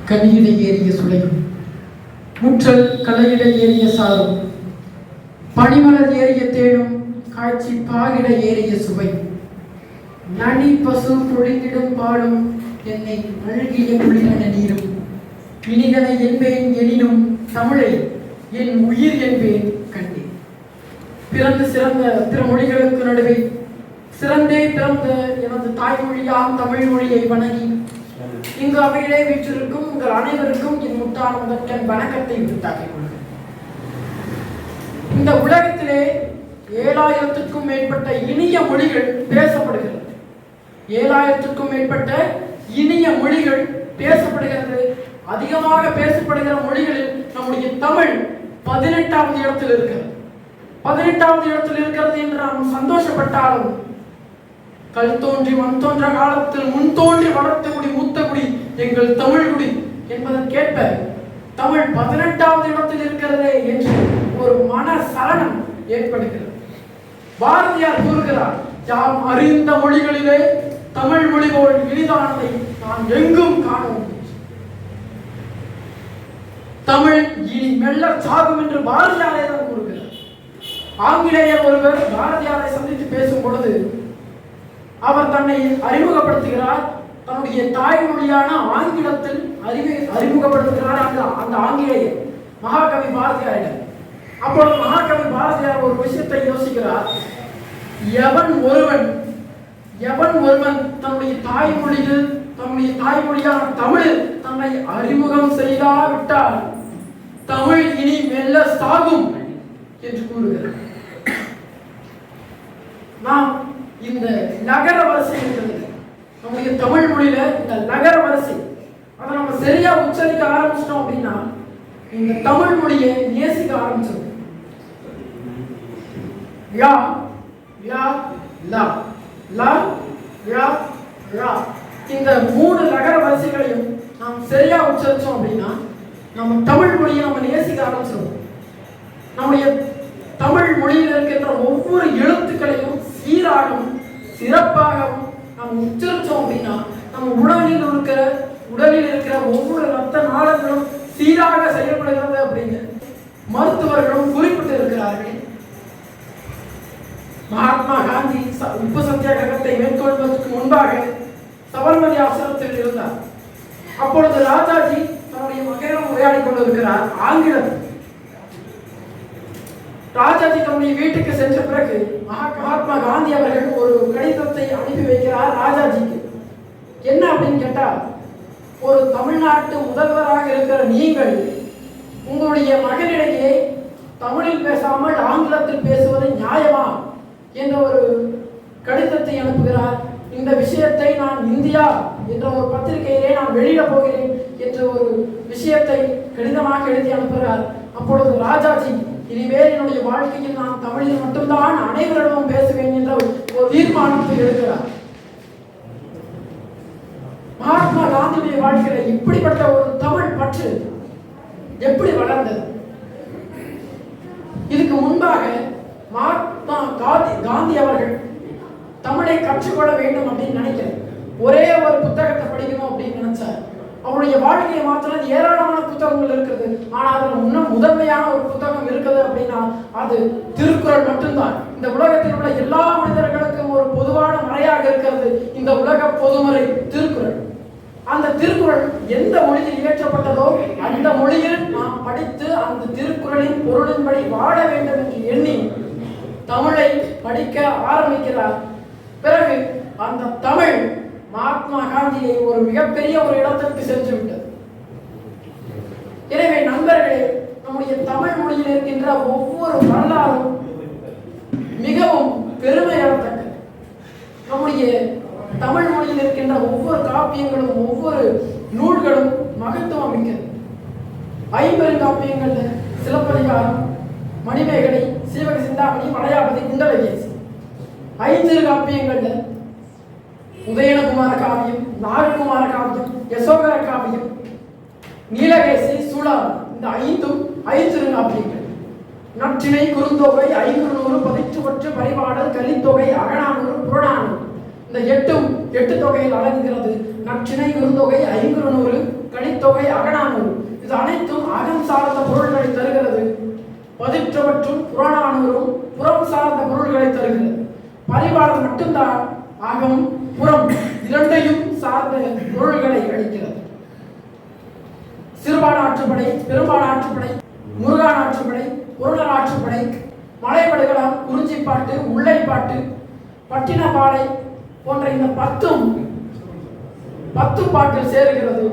கனியிட ஏறிய சுளையும் முற்றல் கலையிட ஏறிய சாரும் பனிமலர் ஏறிய தேனும் காட்சி பாகிட ஏறிய சுவை நனி பசு பொழிந்திடும் பாடும் என்னை அழுகிய குளிரன நீரும் இனிதனை என்பேன் எனினும் தமிழை என் உயிர் என்பேன் கண்டேன். பிறந்து சிறந்த பிற மொழிகளுக்கு நடுவே சிறந்தே பிறந்த எனது தாய்மொழியாம் தமிழ் மொழியை வணங்கி இங்கு அவையிலே வீற்றிருக்கும் உங்கள் அனைவருக்கும் என் முட்டான முதற்கண் வணக்கத்தை விடுத்தாக்கிக் கொள்கிறேன். இந்த உலகத்திலே 7000க்கும் மேற்பட்ட இனிய மொழிகள் பேசப்படுகிறது. 7000க்கும் மேற்பட்ட இனிய மொழிகள் பேசப்படுகிறது. அதிகமாக பேசப்படுகிற மொழிகளில் நம்முடைய தமிழ் 18வது இடத்தில் இருக்கிறது. 18வது இடத்தில் இருக்கிறது என்று நாம் சந்தோஷப்பட்டாலும் கல் தோன்றி மண் தோன்ற காலத்தில் முன் தோன்றி வளர்த்த குடி மூத்த குடி எங்கள் தமிழ் குடி என்பதற்கேற்ப தமிழ் 18வது இடத்தில் இருக்கிறதே என்று ஒரு மன சலனம் ஏற்படுகிறது. பாரதியார் கூறுகிறார், யாம் அறிந்த மொழிகளிலே தமிழ் மொழி போல் இனிதானதை நான் எங்கும் காணோம். தமிழ் இனி மெல்ல சாகும் என்று பாரதியாரே தான் கூறுகிறார். ஆங்கிலேயர் ஒருவர் பாரதியாரை சந்தித்து பேசும் பொழுது அவர் தன்னை அறிமுகப்படுத்துகிறார். தன்னுடைய தாய்மொழியான ஆங்கிலத்தில் அறிமுகப்படுத்துகிறார் அந்த ஆங்கிலேயர் மகாகவி பாரதியாரிடம். அப்பொழுது மகாகவி பாரதியார் ஒரு விஷயத்தை யோசிக்கிறார். எவன் ஒருவன் தன்னுடைய தாய்மொழியான தமிழில் தன்னை அறிமுகம் செய்யாவிட்டால் தமிழ் இனி மெல்ல சாகும் என்று கூறுகிறார். நாம் இந்த நகர வரிசை இருக்கிறது நம்முடைய தமிழ் மொழியில, இந்த நகர வரிசை அதை நம்ம சரியா உச்சரிக்க ஆரம்பிச்சிட்டோம் அப்படின்னா இந்த தமிழ் மொழியை நேசிக்க ஆரம்பிச்சோம். யா யா லா லா யா யா இந்த 3 நகர வரிசைகளையும் நாம் சரியா உச்சரிச்சோம் அப்படின்னா நம்ம தமிழ் மொழியை நம்ம நேசிக்க ஆரம்பிச்சிருவோம். நம்முடைய தமிழ் மொழியில் இருக்கின்ற ஒவ்வொரு எழுத்துக்களையும் சீராகவும் சிறப்பாகவும் நாம் உச்சரிச்சோம் அப்படின்னா நம்ம உடலில் இருக்கிற ஒவ்வொரு ரத்த நாளங்களும் சீராக செயல்படுகிறது அப்படின்னு மருத்துவர்களும் குறிப்பிட்டு இருக்கிறார்கள். மகாத்மா காந்தி உப்பு சத்தியாகிரகத்தை மேற்கொள்வதற்கு முன்பாக சபர்மதி ஆசிரமத்தில் இருந்தார். அப்பொழுது ராஜாஜி தன்னுடைய மகனிடம் உரையாடி கொண்டிருக்கிறார் ஆங்கிலத்தில். ராஜாஜி தன்னுடைய வீட்டுக்கு சென்ற பிறகு மகாத்மா காந்தி அவர்கள் ஒரு கடிதத்தை அனுப்பி வைக்கிறார் ராஜாஜிக்கு. என்ன அப்படின்னு கேட்டா, ஒரு தமிழ்நாட்டு முதல்வராக இருக்கிற நீங்கள் உங்களுடைய மகனிடையே தமிழில் பேசாமல் ஆங்கிலத்தில் பேசுவது நியாயமா என்ற ஒரு கடிதத்தை அனுப்புகிறார். இந்த விஷயத்தை நான் இந்தியா என்ற ஒரு பத்திரிகையிலே நான் வெளியிட போகிறேன் என்ற ஒரு விஷயத்தை கடிதமாக எழுதி அனுப்புகிறார். அப்பொழுது ராஜாஜி, இனிமேல் என்னுடைய வாழ்க்கையில் நான் தமிழில் மட்டும்தான் அனைவரிடமும் பேசுவேன் என்ற ஒரு தீர்மானத்தை எழுதுகிறார். மகாத்மா காந்தியுடைய வாழ்க்கையில இப்படிப்பட்ட ஒரு தமிழ் பற்று எப்படி வளர்ந்தது? இதுக்கு முன்பாக மகாத்மா காந்தி அவர்கள் தமிழை கற்றுக்கொள்ள வேண்டும் அப்படின்னு நினைக்கிறேன். ஒரே ஒரு புத்தகத்தை படிக்கணும் அப்படின்னு நினைச்சார். அவருடைய வாழ்க்கையை மாத்திரம் ஏராளமான புத்தகங்கள் இருக்கிறது. ஆனால் அதுல இன்னும் முதன்மையான ஒரு புத்தகம் இருக்குது அப்படின்னா அது திருக்குறள் மட்டும்தான். இந்த உலகத்தில் உள்ள எல்லா மனிதர்களுக்கும் ஒரு பொதுவான மறையாக இருக்கிறது இந்த உலக பொதுமறை திருக்குறள். அந்த திருக்குறள் எந்த மொழியில் இயற்றப்பட்டதோ அந்த மொழியில் நாம் படித்து அந்த திருக்குறளின் பொருளின்படி வாழ வேண்டும் என்று எண்ணி தமிழை படிக்க ஆரம்பிக்கிறார். பிறகு அந்த தமிழ் மகாத்மா காந்தியை ஒரு மிகப்பெரிய ஒரு இடத்திற்கு சென்று விட்டது. எனவே நண்பர்களே, நம்முடைய தமிழ் மொழியில் இருக்கின்ற ஒவ்வொரு வரலாறும் மிகவும் பெருமையானது. நம்முடைய தமிழ் மொழியில் இருக்கின்ற ஒவ்வொரு காப்பியங்களும் ஒவ்வொரு நூல்களும் மகத்துவம் மிக்கது. 50 காப்பியங்கள்ல சிலப்பதிகாரம், மணிமேகலை, சீவக சிந்தாமணி, வளையாபதி, குண்டலகேசி. 5 காப்பியங்கள்ல உதயனகுமார காவியம், நாககுமார காவியம், யசோகர காவியம், நீலகேசி, சூளாமணி. இந்த 5 காப்பியங்கள். நற்றிணை, குறுந்தொகை, 500, பதிற்றுப்பற்று, பரிபாடல், கலித்தொகை, அகநானூறு, புறநானூறு. இந்த 8 தொகையில் அடங்குகிறது. நற்றிணை, குறுந்தொகை, 500, கலித்தொகை, தொகை, அகநானூறு, இது அனைத்தும் அகம் சார்ந்த பொருள்களை தருகிறது. பதிற்றவற்றும் புறநானூறும் புறம் சார்ந்த பொருள்களை தருகிறது. பரிபாடல் மட்டும்தான் அகம் புறம் இரண்டையும் சார்ந்த பொருள்களை அளிக்கிறது. சிறுபான ஆற்றுப்படை, பெரும்பான ஆற்றுப்படை, முருகான ஆற்றுப்படை, பொருளர் ஆற்றுப்படை, மலைபடுகளம், குறிஞ்சிப்பாட்டு, முல்லைப்பாட்டு, பட்டினப்பாலை போன்ற இந்த 10 பாட்டில் சேருகிறது.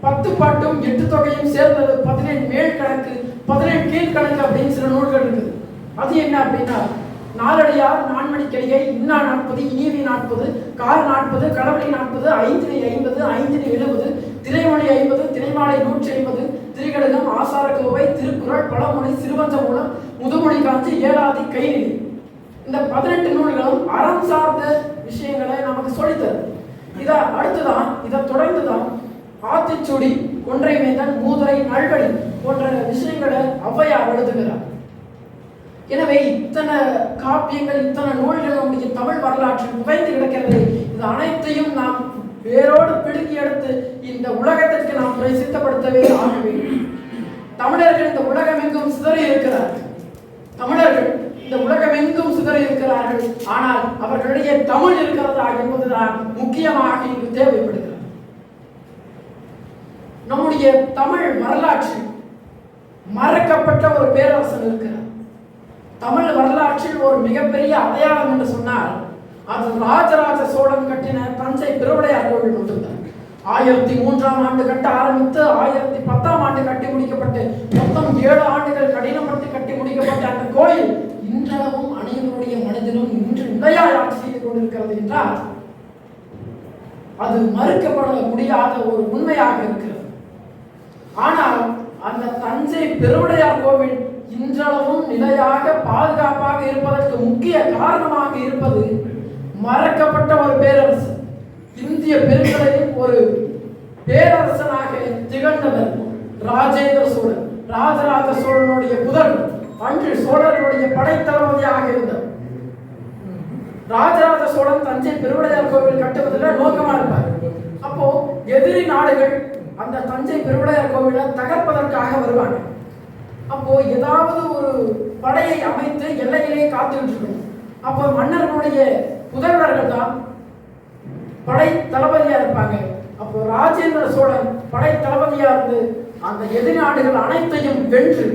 10 பாட்டும் 8 தொகையும் சேர்ந்தது 17 மேல் கணக்கு, 17 கீழ்கணக்கு அப்படின்னு சில நூல்கள் இருக்குது. அது என்ன அப்படின்னா, நாலடியார், நான்மணிக்கடிகை, இன்னா 40, இனிவி 40, கார் 40, கடவுளை 40, ஐந்தினை 50, ஐந்தினை 70, திரைமொழி 50, திரைமாலை 150, திரிகடகம், ஆசாரக்கோவை, திருக்குறள், பழமொழி, சிறுவஞ்சமூலம், முதுமொழி காஞ்சி, ஏழாதி, கைநிலை. இந்த 18 நூல்களும் அறம் சார்ந்த விஷயங்களை நமக்கு சொல்லித்தரும். இதை தொடர்ந்துதான் ஆத்திச்சூடி, கொன்றை வேந்தன், மூதுரை, நல்வழி போன்ற விஷயங்களை ஔவையார் எழுதுகிறார். எனவே இத்தனை காப்பியங்கள், இத்தனை நூல்கள் நம்முடைய தமிழ் வரலாற்றில் புகைந்து கிடக்கிறது. இது அனைத்தையும் நாம் வேரோடு பிடுங்கி எடுத்து இந்த உலகத்திற்கு நாம் பிரசித்தப்படுத்தவே ஆக வேண்டும். தமிழர்கள் இந்த உலகம் எங்கும் சிதறி இருக்கிறார்கள். ஆனால் அவர்களிடையே தமிழ் இருக்கிறதா என்பதுதான் முக்கியமாக இங்கு தேவைப்படுகிறது. நம்முடைய தமிழ் வரலாற்றில் மறக்கப்பட்ட ஒரு பேரரசன் இருக்கிறார். தமிழ் வரலாற்றில் ஒரு மிகப்பெரிய அடையாளம் என்று சொன்னால் அது ராஜராஜ சோழன் கட்டின தஞ்சை பெருவுடையார் கோவில் மட்டும்தான். 1003ஆம் ஆண்டு கட்ட ஆரம்பித்து 1010ஆம் ஆண்டு கட்டி முடிக்கப்பட்டு மொத்தம் 7 ஆண்டுகள் கடினப்படுத்தி கட்டி முடிக்கப்பட்ட அந்த கோயில் இன்றளவும் அனைவருடைய மனதிலும் இன்று நிலையாய் ஆட்சி செய்து கொண்டிருக்கிறது என்றால் அது மறுக்கப்பட முடியாத ஒரு உண்மையாக இருக்கிறது. ஆனால் அந்த தஞ்சை பெருவுடையார் கோவில் இன்றளவும் நிலையாக பாதுகாப்பாக இருப்பதற்கு முக்கிய காரணமாக இருப்பது மறக்கப்பட்ட ஒரு பேரரசு. இந்திய பெருங்கடலில் ஒரு பேரரசனாக திகழ்ந்தவர் ராஜேந்திர சோழன். ராஜராஜ சோழனுடைய புதல்வர், அன்று சோழர்களுடைய படைத்தளபதியாக இருந்தவர். ராஜராஜ சோழன் தஞ்சை பெருவுடையார் கோவில் கட்டுவதில் நோக்கமா இருப்பார். அப்போ எதிரி நாடுகள் அந்த தஞ்சை பெருவுடையார் கோவிலை தகர்ப்பதற்காக வருவாங்க. அப்போ ஏதாவது ஒரு படையை அமைத்து எல்லையிலே காத்துக்கிட்டு இருக்கணும். அப்போ மன்னர்களுடைய புதல்வர்கள் தான் படை தளபதியா இருப்பாங்க. அப்போ ராஜேந்திர சோழன் படை தளபதியா இருந்து அந்த எதிர்நாடுகள் அனைத்தையும் வென்று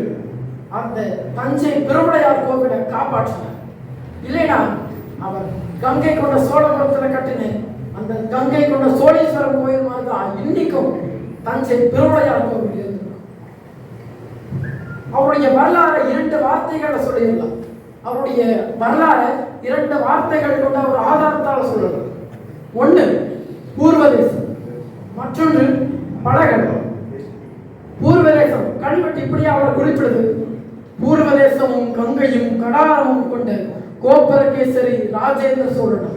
அந்த தஞ்சை பெருவுடையார் கோவிலை காப்பாற்றினார். இல்லைனா அவர் கங்கை கொண்ட சோழபுரத்தில் கட்டின அந்த கங்கை கொண்ட சோழீஸ்வரர் கோயில் மாதிரி தான் இன்னைக்கும் தஞ்சை பெருவுடையார் கோவில் இருந்திருக்கும். அவருடைய வரலாறு 2 வார்த்தைகளை சொல்லிடலாம். அவருடைய வரலாறு 2 வார்த்தைகள் கொண்ட ஒரு ஆதாரத்தால் சொல்லலாம். ஒன்று பூர்வதேசம், மற்றொன்று பழகடம். பூர்வதேசம் கல்வெட்டு இப்படி அவரை குறிப்பிடுது. பூர்வதேசமும் கங்கையும் கடாரமும் கொண்ட கோப்பரகேசரி ராஜேந்திர சோழன்.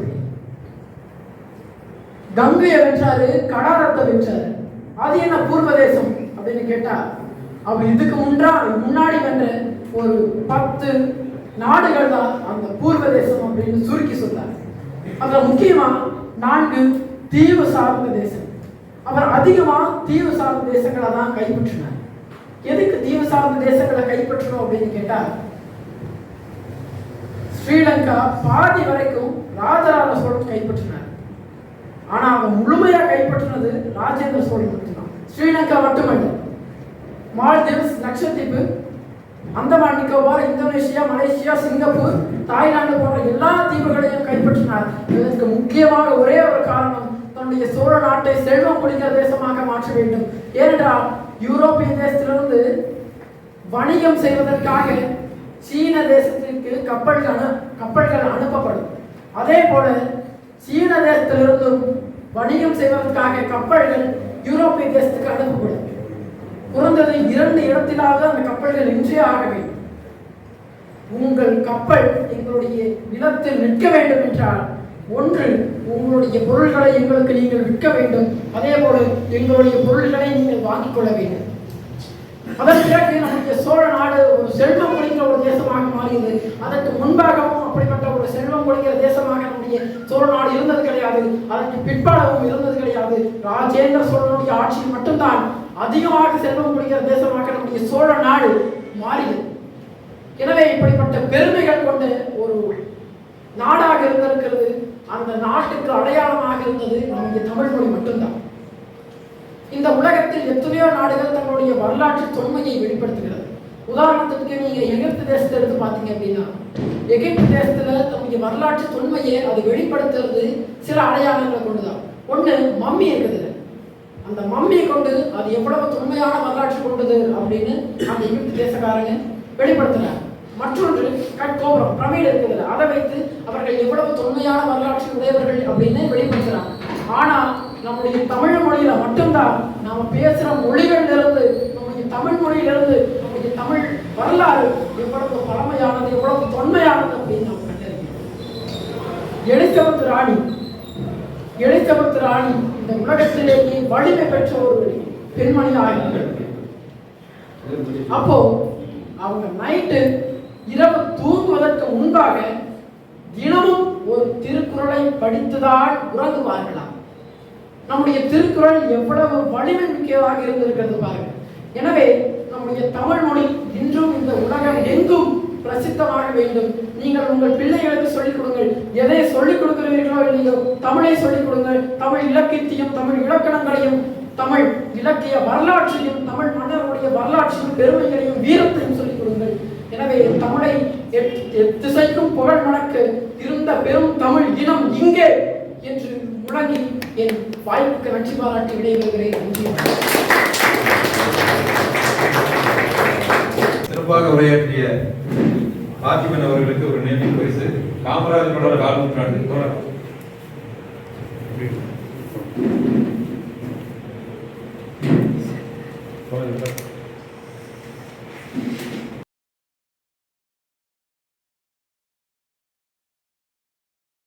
கங்கையை வென்றாரு, கடாரத்தை வென்றாரு. அது என்ன பூர்வதேசம் அப்படின்னு கேட்டா, அவர் இதுக்கு முன்னாடி வென்ற ஒரு 10 நாடுகள் தான் அந்த பூர்வதேசம் அப்படின்னு சுருக்கி சொல்றாரு. அதுல முக்கியமா 4 தீவு சார்ந்த தேசம். அவர் அதிகமா தீவு சார்ந்த தேசங்களை தான் கைப்பற்றினார். எதுக்கு தீவு சார்ந்த தேசங்களை கைப்பற்றணும் அப்படின்னு கேட்டா, ஸ்ரீலங்கா பாதி வரைக்கும் ராஜராஜ சோழன் கைப்பற்றினார். ஆனா அவன் முழுமையா கைப்பற்றினது ராஜேந்திர சோழன் மட்டும்தான். ஸ்ரீலங்கா மட்டுமல்ல, Maldives, Lakshadweep, Andaman Nicobar, Indonesia, Malaysia, Singapore, Thailand போன்ற எல்லா தீவுகளையும் கைப்பற்றினார். இதற்கு முக்கியமாக ஒரே ஒரு காரணம், தன்னுடைய சோழ நாட்டை செல்வம் குடிக்கிற தேசமாக மாற்ற வேண்டும். ஏனென்றால் யூரோப்பிய தேசத்திலிருந்து வணிகம் செய்வதற்காக சீன தேசத்திற்கு கப்பல்கள் அனுப்பப்படும். அதே போல சீன தேசத்திலிருந்தும் வணிகம் செய்வதற்காக கப்பல்கள் யூரோப்பிய தேசத்துக்கு அனுப்பப்படும். குறைந்தது 2 இடத்திலாவது அந்த கப்பல்கள் இன்றே ஆக வேண்டும். உங்கள் கப்பல் எங்களுடைய நிலத்தில் நிற்க வேண்டும் என்றால், ஒன்று உங்களுடைய பொருள்களை எங்களுக்கு நீங்கள் விற்க வேண்டும், அதே போல எங்களுடைய பொருள்களை நீங்கள் வாங்கிக் கொள்ள வேண்டும். அதன் பிறகு நம்முடைய சோழ நாடு ஒரு செல்வம் கொள்கிற ஒரு தேசமாக மாறியது. அதற்கு முன்பாகவும் அப்படிப்பட்ட ஒரு செல்வம் கொள்கிற தேசமாக நம்முடைய சோழ நாடு இருந்தது கிடையாது. அதற்கு பிற்பாடவும் இருந்தது கிடையாது. ராஜேந்திர சோழனுடைய ஆட்சியில் மட்டும்தான் அதிகமாக செல்வம் கொள்கிற தேசமாக நம்முடைய சோழ நாடு மாறியது. எனவே இப்படிப்பட்ட பெருமைகள் கொண்ட ஒரு நாடாக இருந்திருக்கிறது. அந்த நாட்டுக்கு அடையாளமாக இருந்தது நம்முடைய தமிழ் மொழி மட்டும்தான். இந்த உலகத்தில் எத்தனையோ நாடுகள் தங்களுடைய வரலாற்று தொன்மையை வெளிப்படுத்துகிறது. உதாரணத்துக்கு நீங்க எகிப்து தேசத்தை எடுத்து பார்த்தீங்க அப்படின்னா, எகிப்து தேசத்துல தன்னுடைய வரலாற்று தொன்மையை அது வெளிப்படுத்துறது சில அடையாளங்களை கொண்டுதான். ஒண்ணு, மம்மி இருக்குது. அந்த மம்மியை கொண்டு அது எவ்வளவு தொன்மையான வரலாற்று கொண்டது அப்படின்னு அந்த எகிப்து தேசக்காரங்க வெளிப்படுத்துறாங்க. மற்றொன்று, கட்கோபுரம், பிரமிடு இருக்குது. அதை வைத்து அவர்கள் எவ்வளவு தொன்மையான வரலாற்று உடையவர்கள் அப்படின்னு வெளிப்படுத்துறாங்க. ஆனா நம்முடைய தமிழ் மொழியில மட்டும்தான் நாம பேசுற மொழிகளிலிருந்து, நம்முடைய தமிழ் மொழியிலிருந்து நம்முடைய தமிழ் வரலாறு எவ்வளவு பழமையானது, எவ்வளவு தொன்மையானது அப்படின்னு நாம் கண்டறிகிறோம். எலிசபெத் ராணி இந்த உலகத்திலேயே வலிமை பெற்ற ஒரு பெண்மணியாக இருக்கிறது. அப்போ அவங்க நைட்டு இரவு தூங்குவதற்கு முன்பாக தினமும் ஒரு திருக்குறளை படித்துதான் உறங்குவார்களாம். நம்முடைய திருக்குறள் எவ்வளவு வலிமை மிக்கதாக இருந்திருக்கிறது பாருங்க. எனவே நம்முடைய தமிழ் மொழி இன்றும் இந்த உலகம் எங்கும் பிரசித்தமாக வேண்டும். நீங்கள் உங்கள் பிள்ளைகளுக்கு சொல்லிக் கொடுங்கள். எதை சொல்லிக் கொடுக்கிறீர்களோ இல்லையோ தமிழை சொல்லிக் கொடுங்கள். தமிழ் இலக்கியத்தையும் தமிழ் இலக்கணங்களையும் தமிழ் இலக்கிய வரலாற்றையும் தமிழ் மன்னர்களுடைய வரலாற்றையும் பெருமைகளையும் வீரத்தையும் சொல்லிக் கொடுங்கள். எனவே தமிழை திசைக்கும் புகழ் மணக்க இருந்த பெரும் தமிழ் இனம் இங்கே என்று முழங்கி என் வாய்ப்புக்கு நன்றி பாராட்டி விடைபெறுகிறேன். நன்றி. சிறப்பாக உரையாற்றிய பார்த்திபன் அவர்களுக்கு ஒரு நினைவு பரிசு காமராஜரோட கால் நூற்றாண்டு